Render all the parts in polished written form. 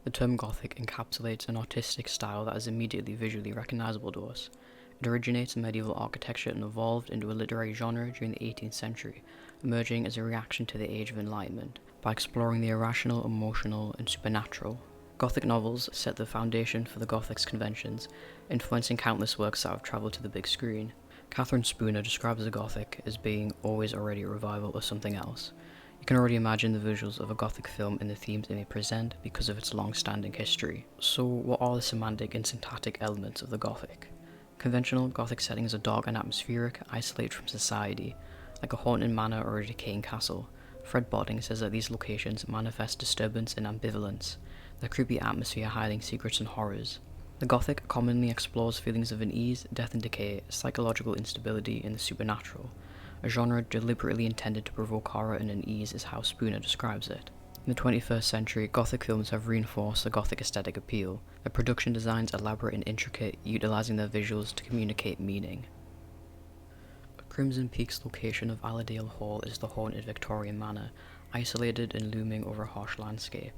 The term Gothic encapsulates an artistic style that is immediately visually recognizable to us. It originates in medieval architecture and evolved into a literary genre during the 18th century, emerging as a reaction to the Age of Enlightenment, by exploring the irrational, emotional, and supernatural. Gothic novels set the foundation for the Gothic's conventions, influencing countless works that have travelled to the big screen. Catherine Spooner describes the Gothic as being always already a revival of something else. You can already imagine the visuals of a Gothic film and the themes it may present because of its long-standing history. So what are the semantic and syntactic elements of the Gothic? Conventional Gothic settings are dark and atmospheric, isolated from society, like a haunted manor or a decaying castle. Fred Botting says that these locations manifest disturbance and ambivalence, the creepy atmosphere hiding secrets and horrors. The Gothic commonly explores feelings of unease, death and decay, psychological instability, and the supernatural. A genre deliberately intended to provoke horror and unease is how Spooner describes it. In the 21st century, Gothic films have reinforced the Gothic aesthetic appeal, their production designs elaborate and intricate, utilizing their visuals to communicate meaning. Crimson Peak's location of Allerdale Hall is the haunted Victorian manor, isolated and looming over a harsh landscape.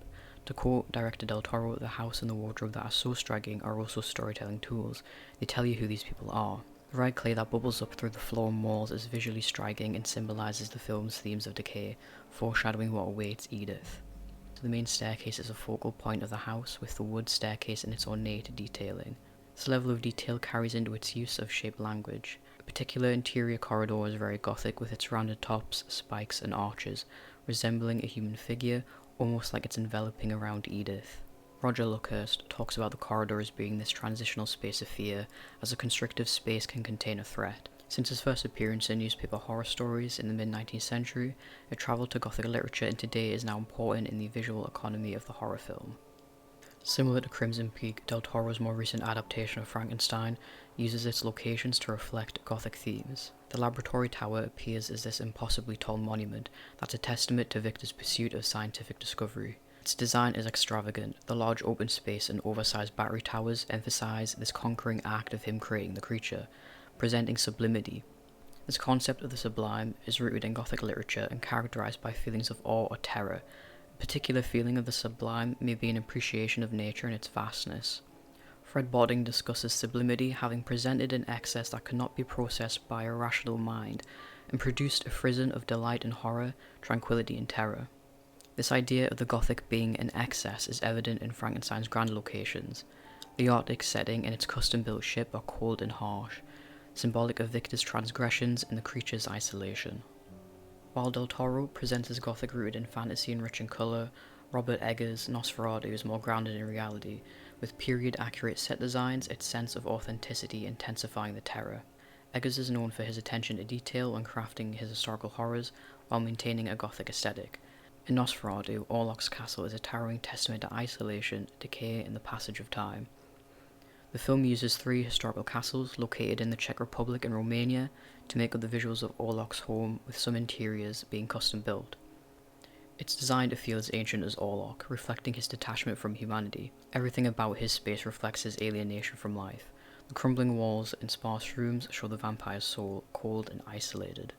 To quote director Del Toro, the house and the wardrobe that are so striking are also storytelling tools. They tell you who these people are. The red clay that bubbles up through the floor and walls is visually striking and symbolizes the film's themes of decay, foreshadowing what awaits Edith. The main staircase is a focal point of the house, with the wood staircase and its ornate detailing. This level of detail carries into its use of shaped language. A particular interior corridor is very Gothic, with its rounded tops, spikes, and arches, resembling a human figure, almost like it's enveloping around Edith. Roger Luckhurst talks about the corridor as being this transitional space of fear, as a constrictive space can contain a threat. Since his first appearance in newspaper horror stories in the mid-19th century, it travelled to Gothic literature and today is now important in the visual economy of the horror film. Similar to Crimson Peak, Del Toro's more recent adaptation of Frankenstein uses its locations to reflect Gothic themes. The laboratory tower appears as this impossibly tall monument that's a testament to Victor's pursuit of scientific discovery. Its design is extravagant. The large open space and oversized battery towers emphasize this conquering act of him creating the creature, presenting sublimity. This concept of the sublime is rooted in Gothic literature and characterized by feelings of awe or terror. A particular feeling of the sublime may be an appreciation of nature and its vastness. Fred Botting discusses sublimity having presented an excess that cannot be processed by a rational mind, and produced a frisson of delight and horror, tranquility and terror. This idea of the Gothic being an excess is evident in Frankenstein's grand locations. The Arctic setting and its custom-built ship are cold and harsh, symbolic of Victor's transgressions and the creature's isolation. While Del Toro presents his Gothic rooted in fantasy and rich in colour, Robert Eggers' Nosferatu is more grounded in reality, with period-accurate set designs, its sense of authenticity intensifying the terror. Eggers is known for his attention to detail when crafting his historical horrors while maintaining a Gothic aesthetic. In Nosferatu, Orlok's castle is a towering testament to isolation, decay, and the passage of time. The film uses 3 historical castles located in the Czech Republic and Romania to make up the visuals of Orlok's home, with some interiors being custom built. It's designed to feel as ancient as Orlok, reflecting his detachment from humanity. Everything about his space reflects his alienation from life. The crumbling walls and sparse rooms show the vampire's soul, cold and isolated.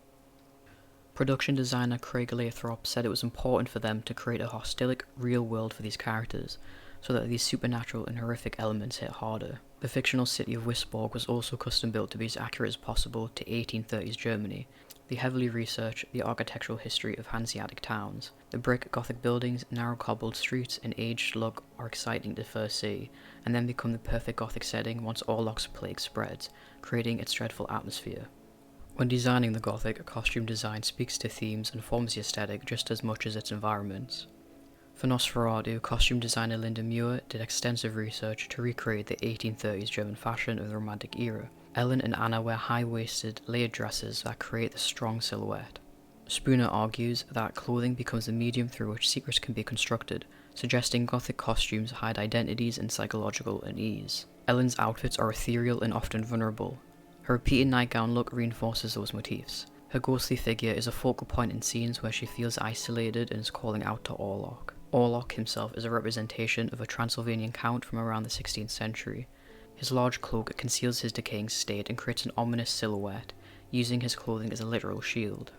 Production designer Craig Lathrop said it was important for them to create a hostilic, real world for these characters, so that these supernatural and horrific elements hit harder. The fictional city of Wisborg was also custom built to be as accurate as possible to 1830s Germany. They heavily research the architectural history of Hanseatic towns. The brick Gothic buildings, narrow cobbled streets, and aged look are exciting to first see, and then become the perfect Gothic setting once Orlok's plague spreads, creating its dreadful atmosphere. When designing the Gothic, costume design speaks to themes and forms the aesthetic just as much as its environments. For Nosferatu, costume designer Linda Muir did extensive research to recreate the 1830s German fashion of the Romantic era. Ellen and Anna wear high-waisted, layered dresses that create the strong silhouette. Spooner argues that clothing becomes the medium through which secrets can be constructed, suggesting Gothic costumes hide identities and psychological unease. Ellen's outfits are ethereal and often vulnerable. Her repeated nightgown look reinforces those motifs. Her ghostly figure is a focal point in scenes where she feels isolated and is calling out to Orlok. Orlok himself is a representation of a Transylvanian count from around the 16th century. His large cloak conceals his decaying state and creates an ominous silhouette, using his clothing as a literal shield.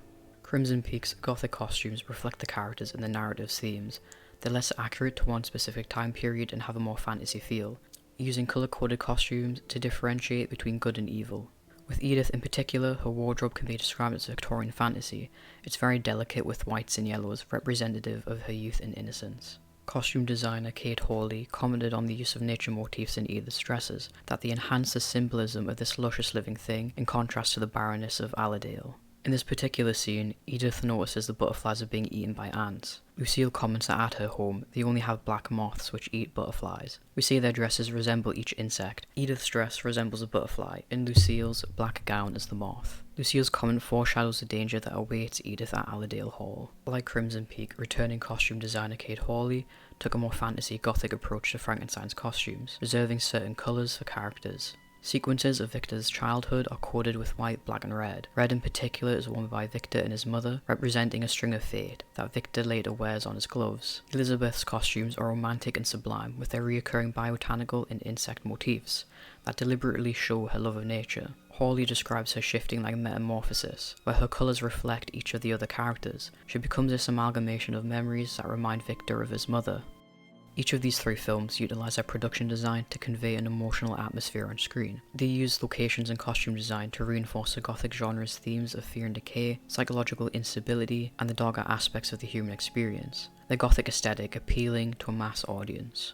Crimson Peak's Gothic costumes reflect the characters and the narrative's themes. They're less accurate to one specific time period and have a more fantasy feel, using colour-coded costumes to differentiate between good and evil. With Edith in particular, her wardrobe can be described as Victorian fantasy. It's very delicate with whites and yellows, representative of her youth and innocence. Costume designer Kate Hawley commented on the use of nature motifs in Edith's dresses, that they enhance the symbolism of this luscious living thing in contrast to the barrenness of Allerdale. In this particular scene, Edith notices the butterflies are being eaten by ants. Lucille comments that at her home, they only have black moths which eat butterflies. We see their dresses resemble each insect. Edith's dress resembles a butterfly, and Lucille's black gown is the moth. Lucille's comment foreshadows the danger that awaits Edith at Allerdale Hall. Like Crimson Peak, returning costume designer Kate Hawley took a more fantasy gothic approach to Frankenstein's costumes, reserving certain colours for characters. Sequences of Victor's childhood are coded with white, black and red. Red in particular is worn by Victor and his mother, representing a string of fate that Victor later wears on his gloves. Elizabeth's costumes are romantic and sublime, with their recurring botanical and insect motifs that deliberately show her love of nature. Hawley describes her shifting like a metamorphosis, where her colours reflect each of the other characters. She becomes this amalgamation of memories that remind Victor of his mother. Each of these three films utilize their production design to convey an emotional atmosphere on screen. They use locations and costume design to reinforce the Gothic genre's themes of fear and decay, psychological instability, and the darker aspects of the human experience. The Gothic aesthetic appealing to a mass audience.